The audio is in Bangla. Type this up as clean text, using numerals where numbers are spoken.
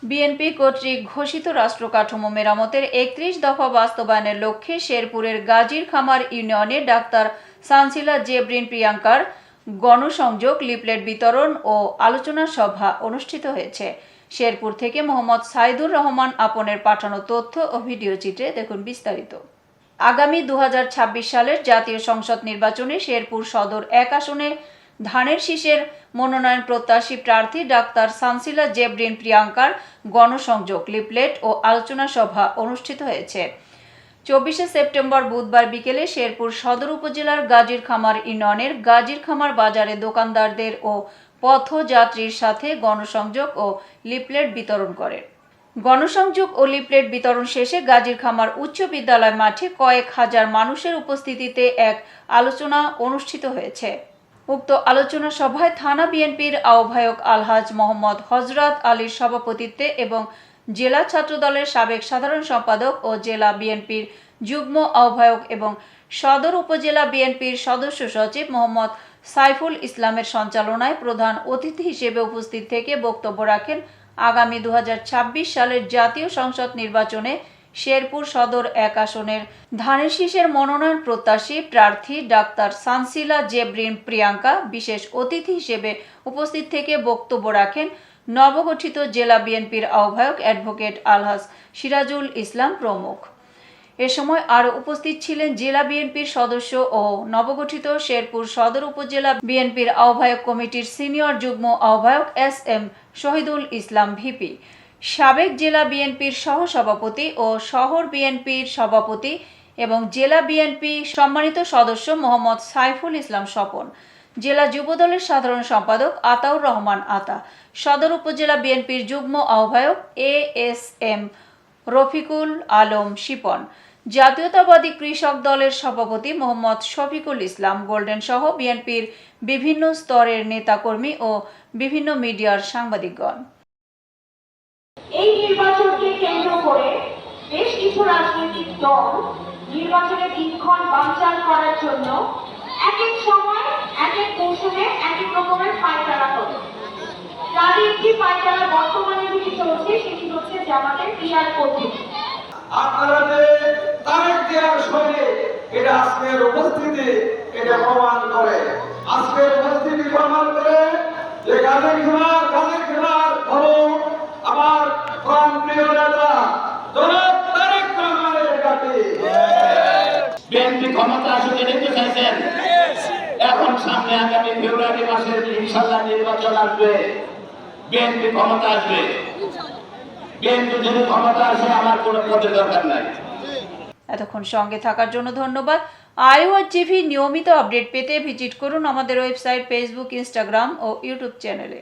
বিএনপি কর্তৃক ঘোষিত রাষ্ট্র কাঠামো মেরামতের ৩১ দফা বাস্তবায়নের লক্ষ্যে শেরপুরের গাজীর খামার ইউনিয়নে ডাক্তার সানসিলা জেবরিন প্রিয়াঙ্কার গণসংযোগ, লিফলেট বিতরণ ও আলোচনা সভা অনুষ্ঠিত হয়েছে। শেরপুর থেকে মোহাম্মদ সাইদুর রহমান আপনের পাঠানো তথ্য ও ভিডিও চিত্রে দেখুন বিস্তারিত। আগামী ২০২৬ সালের জাতীয় সংসদ নির্বাচনে শেরপুর সদর ১ আসনে ধানের শীষের মনোনয়ন প্রত্যাশী প্রার্থী ডাক্তার সানসিলা জেবরিন প্রিয়াঙ্কার গণসংযোগ, লিফলেট ও আলোচনা সভা অনুষ্ঠিত হয়েছে। ২৪শে সেপ্টেম্বর বুধবার বিকেলে শেরপুর সদর উপজেলার গাজীর খামার ইউনিয়নের গাজীর খামার বাজারে দোকানদারদের ও পথযাত্রীর সাথে গণসংযোগ ও লিফলেট বিতরণ করেন। গণসংযোগ ও লিফলেট বিতরণ শেষে গাজীর খামার উচ্চ বিদ্যালয় মাঠে কয়েক হাজার মানুষের উপস্থিতিতে এক আলোচনা অনুষ্ঠিত হয়েছে। উক্ত আলোচনা সভায় থানা বিএনপির আহ্বায়ক আলহাজ মোহাম্মদ হযরত আলীর সভাপতিত্বে এবং জেলা ছাত্রদলের সাবেক সাধারণ সম্পাদক ও জেলা বিএনপির যুগ্ম আহ্বায়ক এবং সদর উপজেলা বিএনপির সদস্য সচিব মোহাম্মদ সাইফুল ইসলামের সঞ্চালনায় প্রধান অতিথি হিসেবে উপস্থিত থেকে বক্তব্য রাখেন আগামী ২০২৬ সালের জাতীয় সংসদ নির্বাচনে শেরপুর সদর ১ আসনের ধানের শীষের মনোনয়ন প্রত্যাশী প্রার্থী ডাক্তার সানসিলা জেবরিন প্রিয়াঙ্কা। বিশেষ অতিথি হিসেবে উপস্থিত থেকে বক্তব্য রাখেন নবগঠিত জেলা বিএনপির আহ্বায়ক অ্যাডভোকেট আলহাজ সিরাজুল ইসলাম প্রমুখ। এ সময় আরও উপস্থিত ছিলেন জেলা বিএনপির সদস্য ও নবগঠিত শেরপুর সদর উপজেলা বিএনপির আহ্বায়ক কমিটির সিনিয়র যুগ্ম আহ্বায়ক এস.এম. শহীদুল ইসলাম ভিপি, সাবেক জেলা বিএনপির সহসভাপতি ও শহর বিএনপির সভাপতি এবং জেলা বিএনপি সম্মানিত সদস্য মোহাম্মদ সাইফুল ইসলাম স্বপন, জেলা যুবদলের সাধারণ সম্পাদক আতাউর রহমান আতা, সদর উপজেলা বিএনপির যুগ্ম আহ্বায়ক এ.এস.এম. রফিকুল আলম শিপন, জাতীয়তাবাদী কৃষক দলের সভাপতি মোহাম্মদ শফিকুল ইসলাম গোল্ডেন সহ বিএনপির বিভিন্ন স্তরের নেতাকর্মী ও বিভিন্ন মিডিয়ার সাংবাদিকগণ। এই নির্বাচনকে কেন্দ্র করে বেশ কিছু রাজনৈতিক দল নির্বাচনের দিনক্ষণ বানচাল করার জন্য এক এক সময় এক এক কৌশলে এক এক রকমের পায়তারা করে। তার একটি পায়তারা বর্তমানে যেটি চলছে সেটি হচ্ছে জামাতের পিআর পদ্ধতি। আপনারা যে তারেক জিয়ার সঙ্গে এটা আজকের উপস্থিতি এটা প্রমাণ করে, আজকের উপস্থিতি প্রমাণ করে যে গাজীর খামার হলো আমার প্রাণ প্রিয় নেতা জনাব তারেক রহমানের ঘাঁটি। বিএনপি ক্ষমতা আসলে দেখতে চাইছেন, এখন সামনে আগামী ফেব্রুয়ারি মাসে ইনশাআল্লাহ নির্বাচন আসবে, বিএনপি ক্ষমতা আসবে। বিএনপি যদি ক্ষমতা আসে আমার কোনো পদের দরকার নাই। এতক্ষণ সঙ্গে থাকার জন্য ধন্যবাদ। আইওয়াচ টিভি নিয়মিত আপডেট পেতে ভিজিট করুন আমাদের ওয়েবসাইট, ফেসবুক, ইনস্টাগ্রাম ও ইউটিউব চ্যানেলে।